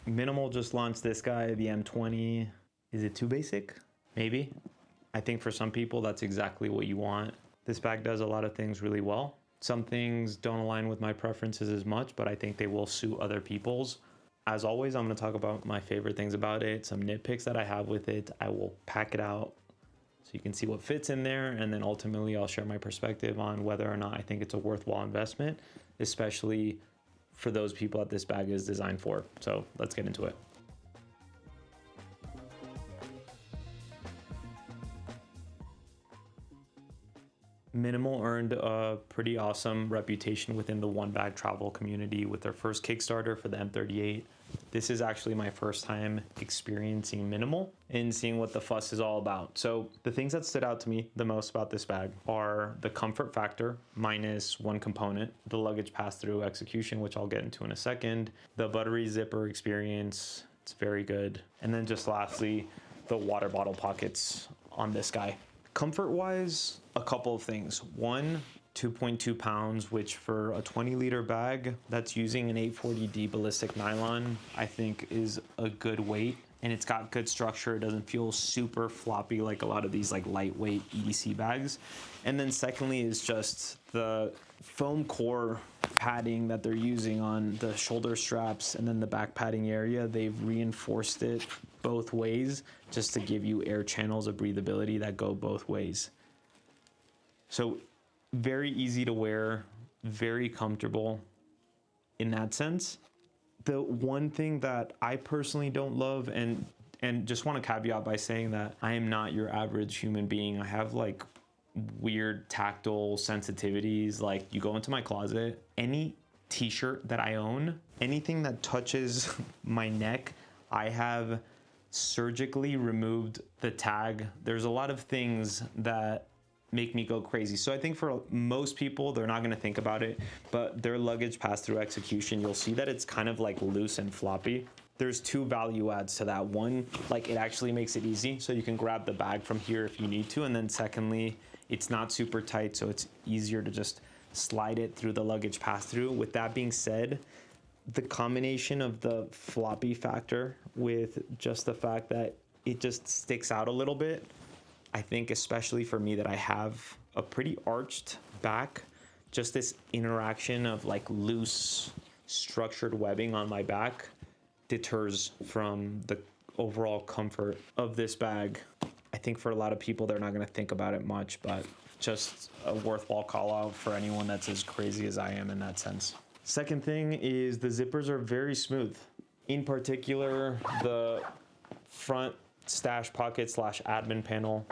Minimal just launched this guy, the M20. Is it too basic? Maybe. I think for some people, that's exactly what you want. This bag does a lot of things really well. Some things don't align with my preferences as much, but I think they will suit other people's. As always, I'm gonna talk about my favorite things about it, some nitpicks that I have with it. I will pack it out so you can see what fits in there, and then ultimately I'll share my perspective on whether or not I think it's a worthwhile investment, especially for those people that this bag is designed for. So let's get into it. Minimal earned a pretty awesome reputation within the one bag travel community with their first Kickstarter for the M38. This is actually my first time experiencing Minimal and seeing what the fuss is all about. So the things that stood out to me the most about this bag are the comfort factor minus one component, the luggage pass-through execution, which I'll get into in a second, the buttery zipper experience, it's very good. And then just lastly, the water bottle pockets on this guy. Comfort-wise, a couple of things. One, 2.2 pounds, which for a 20-liter bag that's using an 840D ballistic nylon, I think is a good weight. And it's got good structure. It doesn't feel super floppy like a lot of these like lightweight EDC bags. And then secondly is just the foam core padding that they're using on the shoulder straps and then the back padding area. They've reinforced it both ways just to give you air channels of breathability that go both ways. So very easy to wear, very comfortable in that sense. The one thing that I personally don't love, and just want to caveat by saying that I am not your average human being. I have like weird tactile sensitivities. Like you go into my closet, any t-shirt that I own, anything that touches my neck, I have surgically removed the tag. There's a lot of things that make me go crazy. So I think for most people, they're not gonna think about it, but their luggage pass-through execution, you'll see that it's kind of like loose and floppy. There's two value adds to that. One, like it actually makes it easy, so you can grab the bag from here if you need to. And then secondly, it's not super tight, so it's easier to just slide it through the luggage pass-through. With that being said, the combination of the floppy factor with just the fact that it just sticks out a little bit, I think especially for me that I have a pretty arched back, just this interaction of like loose structured webbing on my back deters from the overall comfort of this bag. I think for a lot of people, they're not gonna think about it much, but just a worthwhile call out for anyone that's as crazy as I am in that sense. Second thing is the zippers are very smooth. In particular, the front stash pocket / admin panel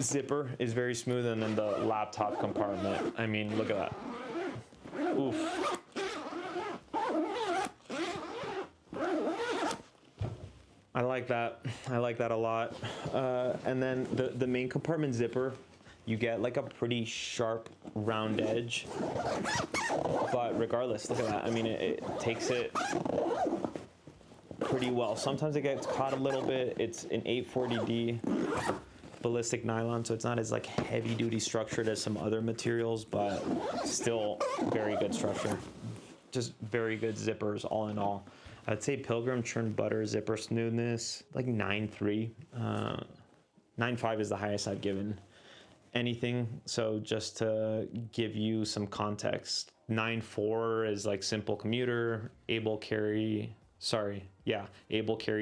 zipper is very smooth, and then the laptop compartment. I mean, look at that. Oof. I like that. I like that a lot. And then the main compartment zipper, you get like a pretty sharp round edge, but regardless, look at that. I mean, it takes it pretty well. Sometimes it gets caught a little bit. It's an 840D ballistic nylon, so it's not as like heavy duty structured as some other materials, but still very good structure. Just very good zippers all in all. I'd say Pilgrim churned butter zipper smoothness, like 9.3. 9.5 is the highest I've given anything. So just to give you some context, 9.4 is like simple commuter, able carry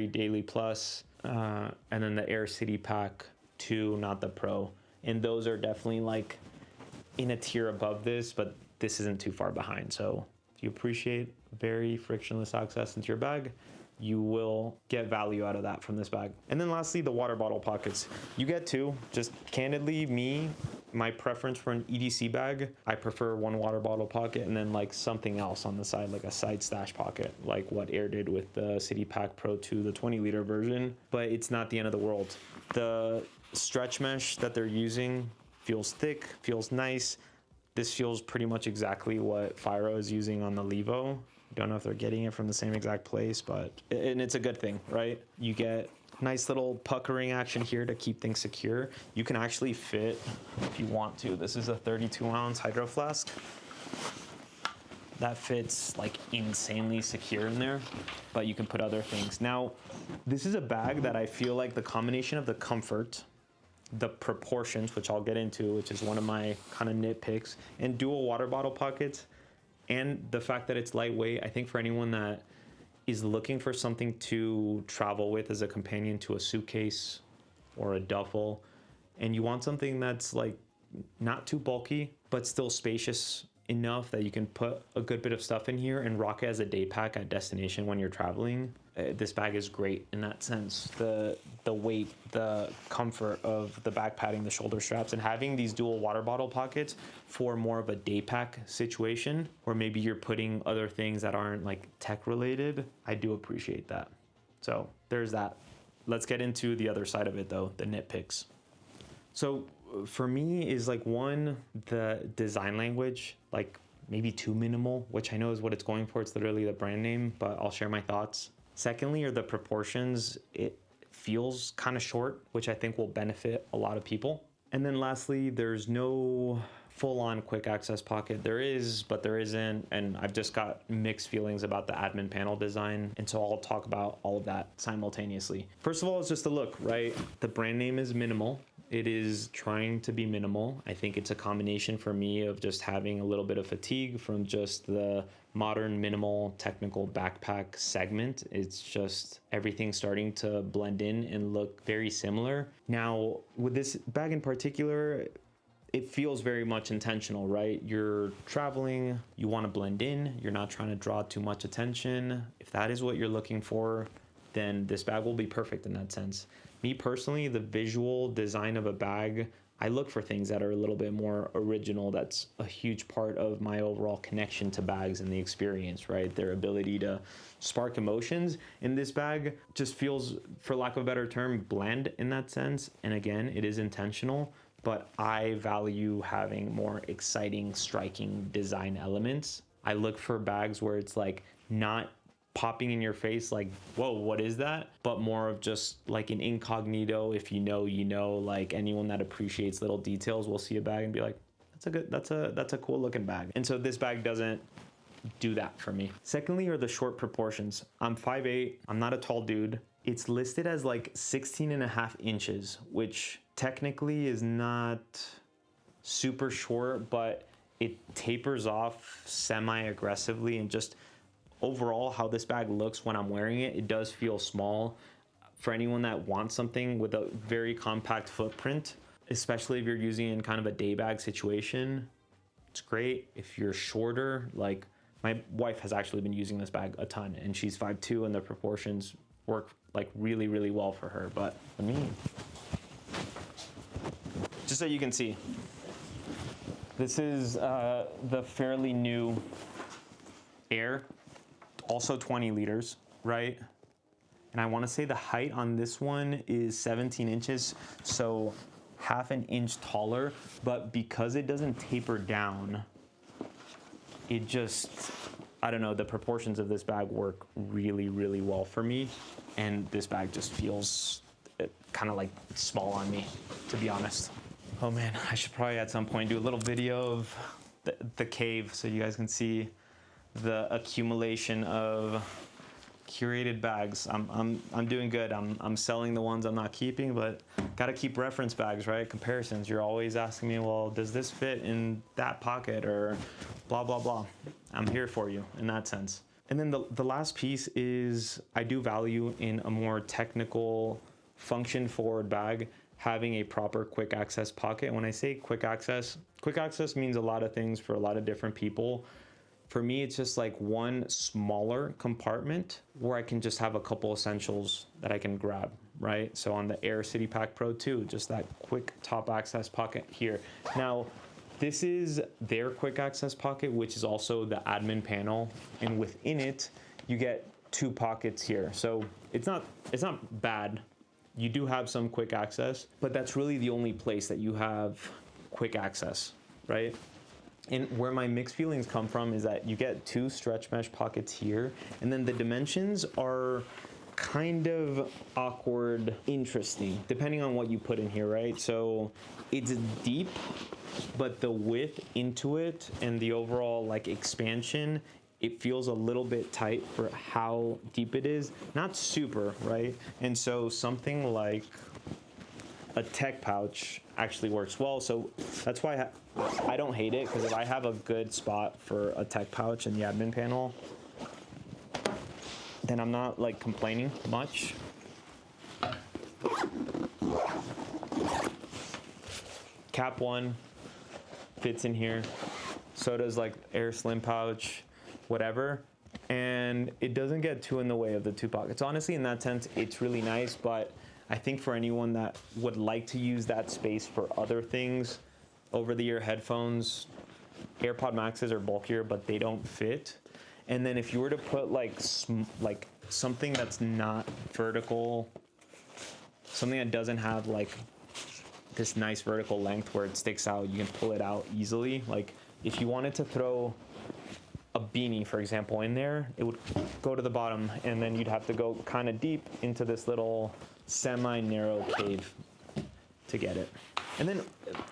daily plus, and then the Air City Pack 2, not the Pro. And those are definitely like in a tier above this, but this isn't too far behind. So if you appreciate very frictionless access into your bag, you will get value out of that from this bag. And then lastly, the water bottle pockets. You get two. Just candidly, my preference for an EDC bag, I prefer one water bottle pocket and then like something else on the side, like a side stash pocket, like what Air did with the City Pack Pro 2, the 20-liter version. But it's not the end of the world. The stretch mesh that they're using feels thick, feels nice. This feels pretty much exactly what Firo is using on the Levo. Don't know if they're getting it from the same exact place, and it's a good thing, right? You get nice little puckering action here to keep things secure. You can actually fit, if you want to, this is a 32-ounce hydro flask. that fits like insanely secure in there, but you can put other things. Now, this is a bag that I feel like the combination of the comfort, the proportions, which I'll get into, which is one of my kind of nitpicks, and dual water bottle pockets, and the fact that it's lightweight, I think for anyone that is looking for something to travel with as a companion to a suitcase or a duffel, and you want something that's like not too bulky, but still spacious enough that you can put a good bit of stuff in here and rock it as a day pack at destination when you're traveling. This bag is great in that sense. The weight, the comfort of the back padding, the shoulder straps, and having these dual water bottle pockets for more of a day pack situation, or maybe you're putting other things that aren't like tech related. I do appreciate that. So there's that. Let's get into the other side of it though, the nitpicks. So for me is like one, the design language, like maybe too minimal, which I know is what it's going for. It's literally the brand name, but I'll share my thoughts. Secondly, are the proportions. It feels kind of short, which I think will benefit a lot of people. And then lastly, there's no full-on quick access pocket. There is, but there isn't. And I've just got mixed feelings about the admin panel design. And so I'll talk about all of that simultaneously. First of all, it's just the look, right? The brand name is minimal. It is trying to be minimal. I think it's a combination for me of just having a little bit of fatigue from just the modern minimal technical backpack segment. It's just everything starting to blend in and look very similar. Now, with this bag in particular, it feels very much intentional, right? You're traveling, you want to blend in, you're not trying to draw too much attention. If that is what you're looking for, then this bag will be perfect in that sense. Me personally, the visual design of a bag, I look for things that are a little bit more original. That's a huge part of my overall connection to bags and the experience, right? Their ability to spark emotions. And this bag just feels, for lack of a better term, bland in that sense. And again, it is intentional, but I value having more exciting, striking design elements. I look for bags where it's like not popping in your face like, whoa, what is that? But more of just like an incognito. If you know, you know, like anyone that appreciates little details will see a bag and be like, that's a cool looking bag. And so this bag doesn't do that for me. Secondly, are the short proportions. I'm 5'8", I'm not a tall dude. It's listed as like 16.5 inches, which technically is not super short, but it tapers off semi-aggressively, and just overall how this bag looks when I'm wearing it, it does feel small. For anyone that wants something with a very compact footprint, especially if you're using it in kind of a day bag situation, it's great. If you're shorter, like my wife has actually been using this bag a ton, and she's 5'2", and the proportions work like really, really well for her. But I mean, just so you can see, this is the fairly new Air, also 20 liters, right? And I want to say the height on this one is 17 inches, so half an inch taller, but because it doesn't taper down, it just, I don't know, the proportions of this bag work really, really well for me. And this bag just feels kind of like small on me, to be honest. Oh man, I should probably at some point do a little video of the cave so you guys can see the accumulation of curated bags. I'm doing good. I'm selling the ones I'm not keeping, but gotta keep reference bags, right? Comparisons. You're always asking me, well, does this fit in that pocket or blah, blah, blah. I'm here for you in that sense. And then the last piece is I do value in a more technical function forward bag having a proper quick access pocket. And when I say quick access means a lot of things for a lot of different people. For me, it's just like one smaller compartment where I can just have a couple essentials that I can grab, right? So on the Air City Pack Pro 2, just that quick top access pocket here. Now, this is their quick access pocket, which is also the admin panel. And within it, you get 2 pockets here. So it's not bad. You do have some quick access, but that's really the only place that you have quick access, right? And where my mixed feelings come from is that you get 2 stretch mesh pockets here, and then the dimensions are kind of awkward, interesting, depending on what you put in here, right? So it's deep, but the width into it and the overall like expansion, it feels a little bit tight for how deep it is. Not super, right? And so something like a tech pouch actually works well. So that's why I don't hate it, because if I have a good spot for a tech pouch in the admin panel, then I'm not like complaining much. Cap one fits in here. So does like Air Slim pouch, whatever. And it doesn't get too in the way of the two pockets. Honestly, in that sense, it's really nice, but I think for anyone that would like to use that space for other things, over-the-ear headphones, AirPod Maxes are bulkier, but they don't fit. And then if you were to put like something that's not vertical, something that doesn't have like this nice vertical length where it sticks out, you can pull it out easily. Like if you wanted to throw a beanie, for example, in there, it would go to the bottom, and then you'd have to go kind of deep into this little semi-narrow cave to get it. And then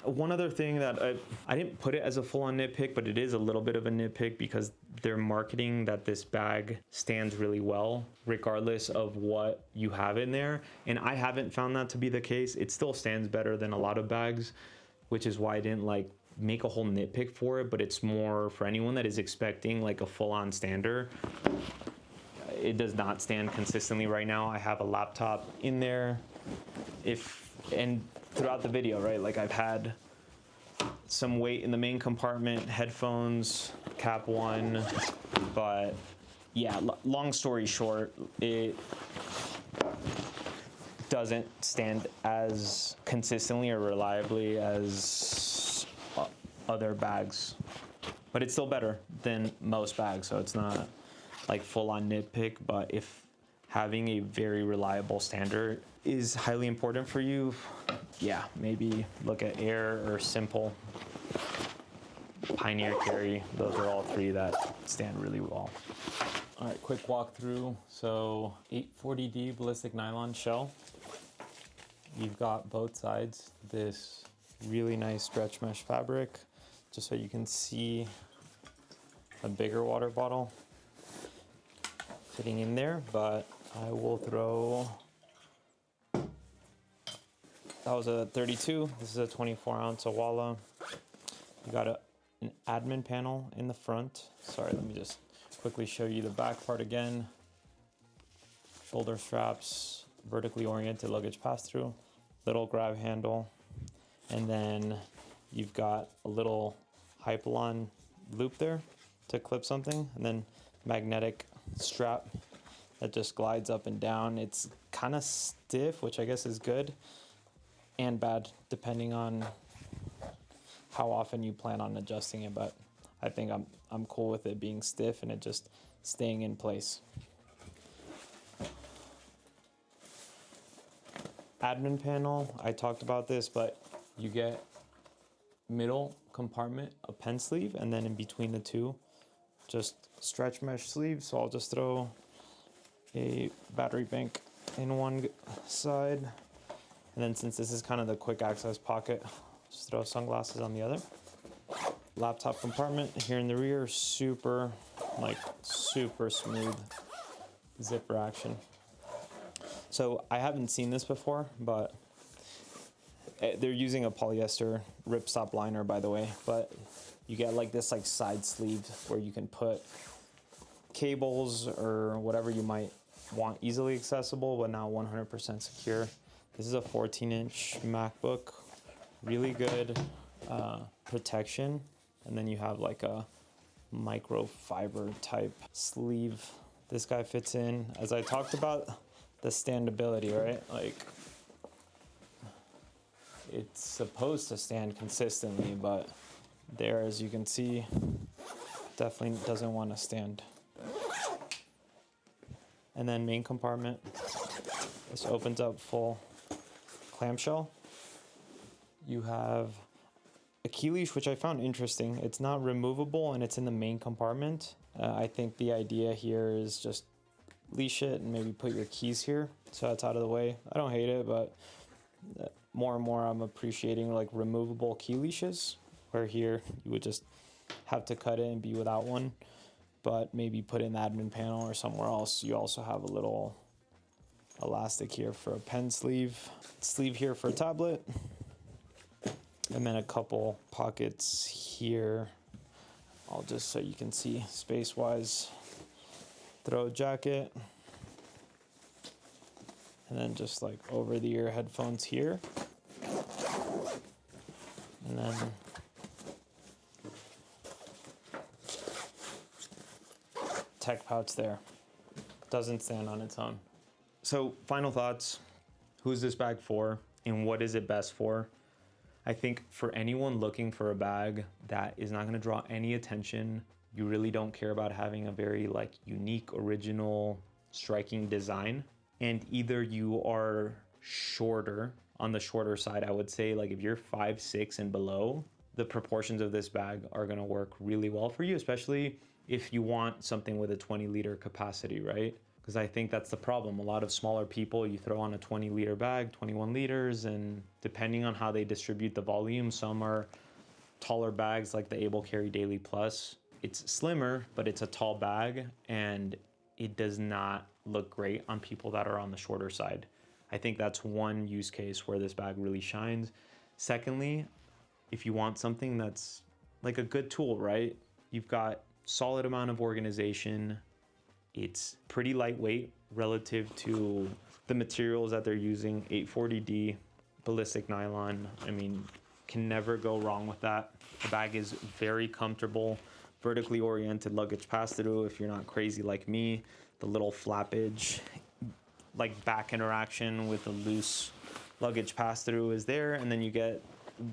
one other thing that I didn't put it as a full-on nitpick, but it is a little bit of a nitpick because they're marketing that this bag stands really well regardless of what you have in there. And I haven't found that to be the case. It still stands better than a lot of bags, which is why I didn't like make a whole nitpick for it, but it's more for anyone that is expecting like a full-on stander. It does not stand consistently right now. I have a laptop in there. And throughout the video, right, like I've had some weight in the main compartment, headphones, cap one, but yeah, long story short, it doesn't stand as consistently or reliably as other bags, but it's still better than most bags, so it's not like full-on nitpick. But if having a very reliable stander is highly important for you, yeah, maybe look at Air or Simple, Pioneer Carry. Those are all three that stand really well. All right, quick walkthrough. So 840D ballistic nylon shell. You've got both sides this really nice stretch mesh fabric, just so you can see a bigger water bottle fitting in there. But I will throw, that was a 32, this is a 24-ounce Awala. You got an admin panel in the front. Sorry, let me just quickly show you the back part again. Shoulder straps, vertically oriented luggage pass-through, little grab handle, and then you've got a little Hypalon loop there to clip something, and then magnetic strap that just glides up and down. It's kind of stiff, which I guess is good and bad depending on how often you plan on adjusting it, but I think I'm cool with it being stiff and it just staying in place. Admin panel, I talked about this, but you get middle compartment, a pen sleeve, and then in between the two, just stretch mesh sleeve. So I'll just throw a battery bank in one side. And then since this is kind of the quick access pocket, just throw sunglasses on the other. Laptop compartment here in the rear, super smooth zipper action. So I haven't seen this before, but they're using a polyester ripstop liner, by the way, but you get like this like side sleeve where you can put cables or whatever you might want easily accessible, but not 100% secure. This is a 14-inch MacBook, really good protection. And then you have like a microfiber type sleeve. This guy fits in, as I talked about, the standability, right? Like it's supposed to stand consistently, but there, as you can see, definitely doesn't want to stand. And then main compartment, this opens up full clamshell. You have a key leash, which I found interesting. It's not removable and it's in the main compartment. I think the idea here is just leash it and maybe put your keys here so that's out of the way. I don't hate it, but more and more I'm appreciating like removable key leashes, where here you would just have to cut it and be without one, but maybe put in the admin panel or somewhere else. You also have a little elastic here for a pen sleeve here for a tablet, and then a couple pockets here. I'll just, so you can see space wise, throw a jacket, and then just like over the ear headphones here, and then tech pouch there. Doesn't stand on its own. So final thoughts, who's this bag for and what is it best for? I think for anyone looking for a bag that is not gonna draw any attention, you really don't care about having a very like unique, original, striking design, and either you are shorter, on the shorter side, I would say like if you're 5'6" and below, the proportions of this bag are gonna work really well for you, especially if you want something with a 20-liter capacity, right? Because I think that's the problem. A lot of smaller people, you throw on a 20-liter bag, 21 liters, and depending on how they distribute the volume, some are taller bags like the Able Carry Daily Plus. It's slimmer, but it's a tall bag, and it does not look great on people that are on the shorter side. I think that's one use case where this bag really shines. Secondly, if you want something that's like a good tool, right? You've got solid amount of organization. It's pretty lightweight relative to the materials that they're using. 840D ballistic nylon. I mean, can never go wrong with that. The bag is very comfortable, vertically oriented luggage pass-through if you're not crazy like me. The little flappage, like back interaction with the loose luggage pass-through is there, and then you get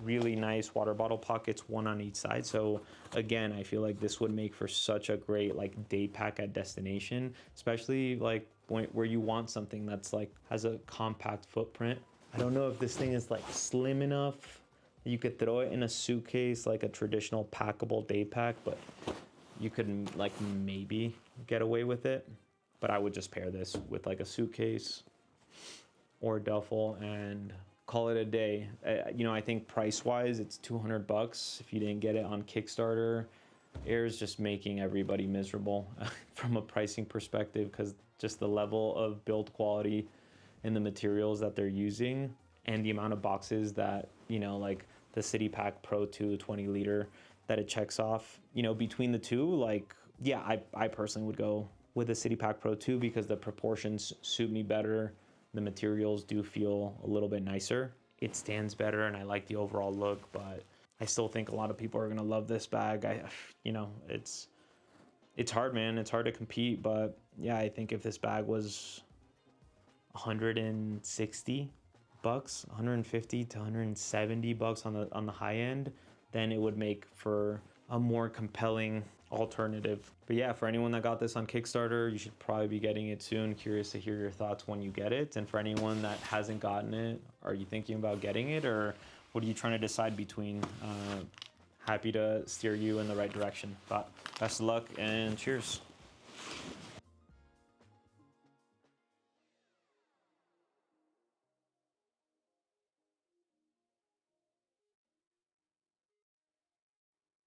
really nice water bottle pockets, one on each side. So again, I feel like this would make for such a great like day pack at destination, especially like where you want something that's like has a compact footprint. I don't know if this thing is like slim enough that you could throw it in a suitcase like a traditional packable day pack, but you could like maybe get away with it. But I would just pair this with like a suitcase or duffel and call it a day. You know, I think price-wise, it's $200 if you didn't get it on Kickstarter. Air's just making everybody miserable from a pricing perspective, because just the level of build quality and the materials that they're using and the amount of boxes that, you know, like the City Pack Pro 2 20-liter that it checks off, you know, between the two, like, yeah, I personally would go with the City Pack Pro 2 because the proportions suit me better. The materials do feel a little bit nicer. It stands better and I like the overall look, but I still think a lot of people are gonna love this bag. You know, it's hard, man. It's hard to compete, but yeah, I think if this bag was $160, 150 to $170 on the high end, then it would make for a more compelling alternative. But yeah, for anyone that got this on Kickstarter, you should probably be getting it soon. Curious to hear your thoughts when you get it. And for anyone that hasn't gotten it, are you thinking about getting it, or what are you trying to decide between? Happy to steer you in the right direction. But best of luck and cheers.